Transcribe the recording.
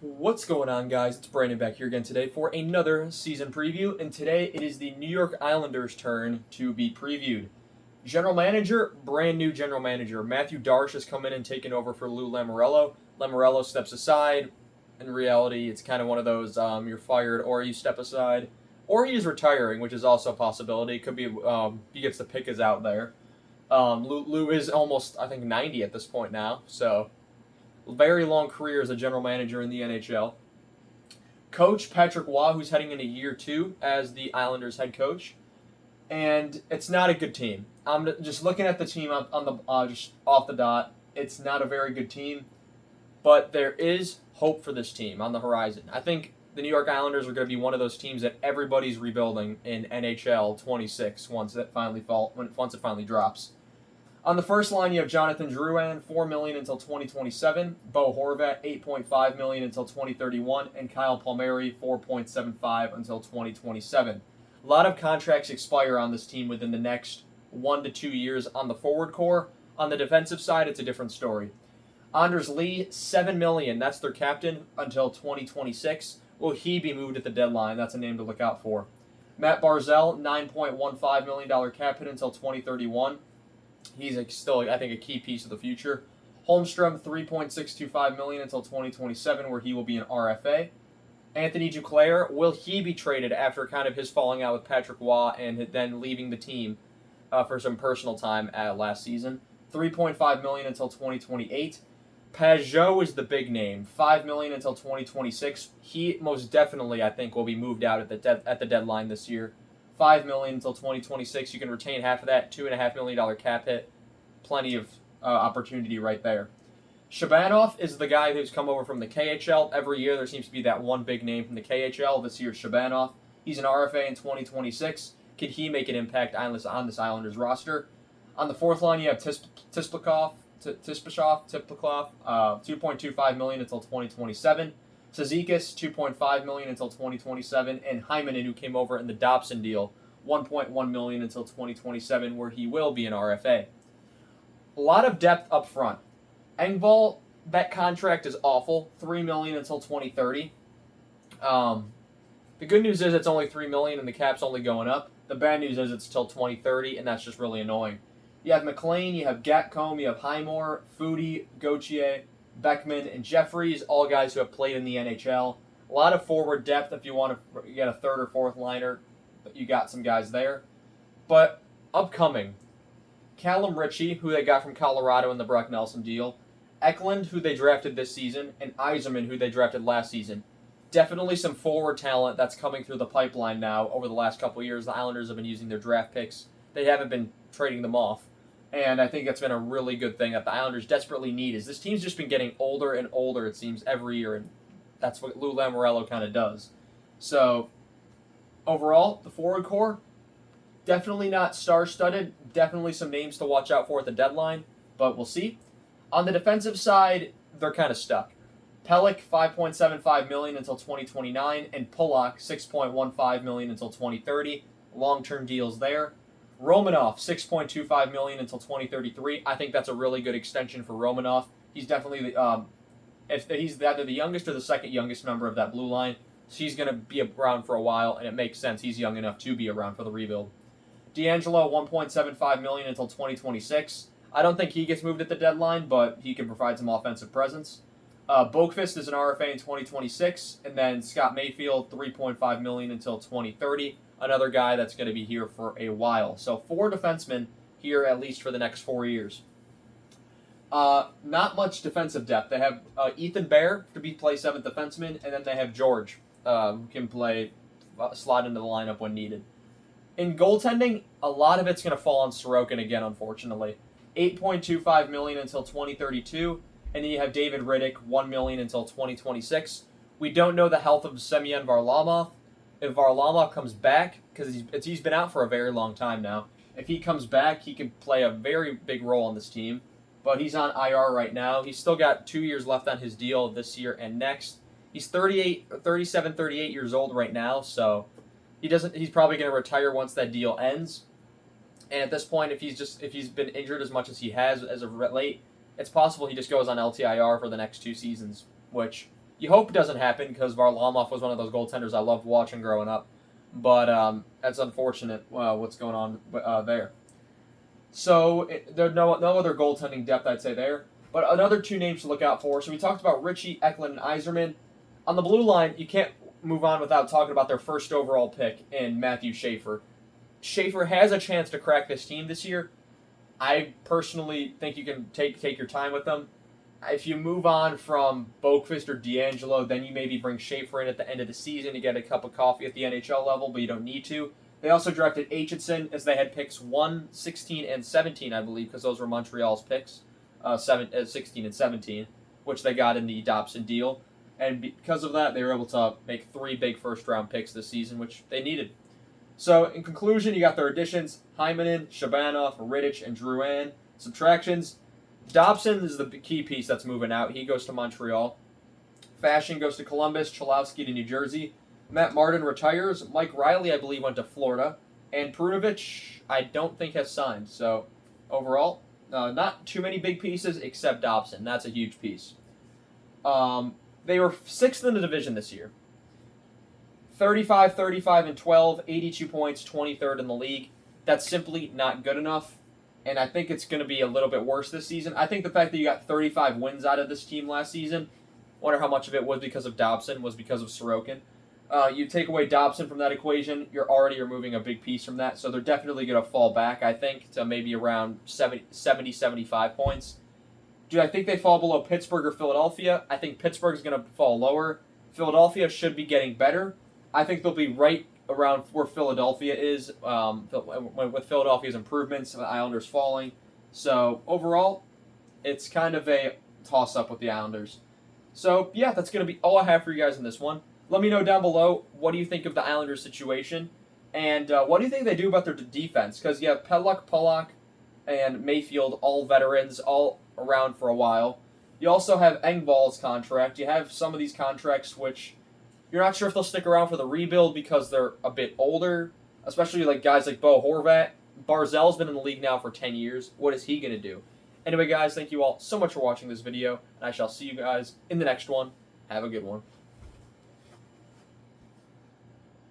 What's going on, guys? It's Brandon back here again today for another season preview, and today it is the New York Islanders' turn to be previewed. General manager, brand new general manager. Matthew Darche has come in and taken over for Lou Lamoriello. Lamoriello steps aside. In reality, it's kind of one of those you're fired or you step aside, or he is retiring, which is also a possibility. It could be he gets the pick is out there. Lou is almost, I think, 90 at this point now, so very long career as a general manager in the NHL. Coach Patrick Roy, who's heading into year 2 as the Islanders head coach, and it's not a good team. I'm just looking at the team on the just off the dot. It's not a very good team, but there is hope for this team on the horizon. I think the New York Islanders are going to be one of those teams that everybody's rebuilding in NHL 26 once it finally drops. On the first line, you have Jonathan Drouin, $4 million until 2027, Bo Horvat, $8.5 million until 2031, and Kyle Palmieri, $4.75 until 2027. A lot of contracts expire on this team within the next 1 to 2 years on the forward core. On the defensive side, it's a different story. Anders Lee, $7 million, that's their captain, until 2026. Will he be moved at the deadline? That's a name to look out for. Matt Barzal, $9.15 million cap hit until 2031. He's still, I think, a key piece of the future. Holmstrom, $3.625 million until 2027, where he will be an RFA. Anthony Duclair, will he be traded after kind of his falling out with Patrick Roy and then leaving the team for some personal time last season? $3.5 million until 2028. Pajot is the big name. $5 million until 2026. He most definitely, I think, will be moved out at the deadline this year. $5 million until 2026. You can retain half of that. $2.5 million cap hit. Plenty of opportunity right there. Shabanov is the guy who's come over from the KHL. Every year there seems to be that one big name from the KHL. This year, Shabanov. He's an RFA in 2026. Could he make an impact on this Islanders roster? On the fourth line, you have Tisplikov, $2.25 million until 2027. Cizikas, $2.5 million until 2027, and Hymanen, who came over in the Dobson deal, $1.1 million until 2027, where he will be an RFA. A lot of depth up front. Engvall, that contract is awful, $3 million until 2030. The good news is it's only $3 million and the cap's only going up. The bad news is it's till 2030, and that's just really annoying. You have McLean, you have Gatcomb, you have Highmore, Foudy, Gauthier, Beckman, and Jeffries, all guys who have played in the NHL. A lot of forward depth if you want to get a third or fourth liner. You got some guys there. But upcoming, Callum Ritchie, who they got from Colorado in the Brock Nelson deal, Eklund, who they drafted this season, and Yzerman, who they drafted last season. Definitely some forward talent that's coming through the pipeline now over the last couple of years. The Islanders have been using their draft picks. They haven't been trading them off. And I think that's been a really good thing that the Islanders desperately need. Is this team's just been getting older and older, it seems, every year, and that's what Lou Lamoriello kind of does. So, overall, the forward core, definitely not star-studded. Definitely some names to watch out for at the deadline, but we'll see. On the defensive side, they're kind of stuck. Pelech, $5.75 million until 2029, and Pulock, $6.15 million until 2030. Long-term deals there. Romanov, $6.25 million until 2033. I think that's a really good extension for Romanov. He's definitely if he's either the youngest or the second youngest member of that blue line. So he's going to be around for a while, and it makes sense. He's young enough to be around for the rebuild. D'Angelo, $1.75 million until 2026. I don't think he gets moved at the deadline, but he can provide some offensive presence. Boqvist is an RFA in 2026, and then Scott Mayfield, $3.5 million until 2030. Another guy that's going to be here for a while. So 4 defensemen here at least for the next 4 years. Not much defensive depth. They have Ethan Bear to play 7th defenseman, and then they have George, who can slot into the lineup when needed. In goaltending, a lot of it's going to fall on Sorokin again, unfortunately. $8.25 million until 2032, and then you have David Riddick, $1 million until 2026. We don't know the health of Semyon Varlamov. If Varlamov comes back, because he's been out for a very long time now, if he comes back, he could play a very big role on this team. But he's on IR right now. He's still got 2 years left on his deal this year and next. He's 38 years old right now, so he's probably going to retire once that deal ends. And at this point, if he's been injured as much as he has as of late, it's possible he just goes on LTIR for the next 2 seasons, which You hope it doesn't happen because Varlamov was one of those goaltenders I loved watching growing up. But that's unfortunate what's going on there. So there's no other goaltending depth, I'd say, there. But another two names to look out for. So we talked about Ritchie, Eklund, and Yzerman. On the blue line, you can't move on without talking about their first overall pick in Matthew Schaefer. Schaefer has a chance to crack this team this year. I personally think you can take your time with them. If you move on from Boqvist or D'Angelo, then you maybe bring Schaefer in at the end of the season to get a cup of coffee at the NHL level, but you don't need to. They also drafted Aitchison as they had picks 1, 16, and 17, I believe, because those were Montreal's picks, 16 and 17, which they got in the Dobson deal. And because of that, they were able to make 3 big first-round picks this season, which they needed. So, in conclusion, you got their additions: Heinonen, Shabanov, Rittich, and Drouin. Subtractions: Dobson is the key piece that's moving out. He goes to Montreal. Fashion goes to Columbus. Cholowski to New Jersey. Matt Martin retires. Mike Riley, I believe, went to Florida. And Perunovich, I don't think has signed. So, overall, not too many big pieces except Dobson. That's a huge piece. They were 6th in the division this year. 35, 35, and 12, 82 points, 23rd in the league. That's simply not good enough, and I think it's going to be a little bit worse this season. I think the fact that you got 35 wins out of this team last season, wonder how much of it was because of Dobson, was because of Sorokin. You take away Dobson from that equation, you're already removing a big piece from that, so they're definitely going to fall back, I think, to maybe around 70, 75 points. Do I think they fall below Pittsburgh or Philadelphia? I think Pittsburgh's going to fall lower. Philadelphia should be getting better. I think they'll be right around where Philadelphia is with Philadelphia's improvements, the Islanders falling. So overall, it's kind of a toss-up with the Islanders. So yeah, that's going to be all I have for you guys in this one. Let me know down below, what do you think of the Islanders situation? And what do you think they do about their defense? Because you have Pelech, Pulock, and Mayfield, all veterans, all around for a while. You also have Engvall's contract. You have some of these contracts which you're not sure if they'll stick around for the rebuild because they're a bit older, especially like guys like Bo Horvat. Barzell's been in the league now for 10 years. What is he going to do? Anyway, guys, thank you all so much for watching this video, and I shall see you guys in the next one. Have a good one.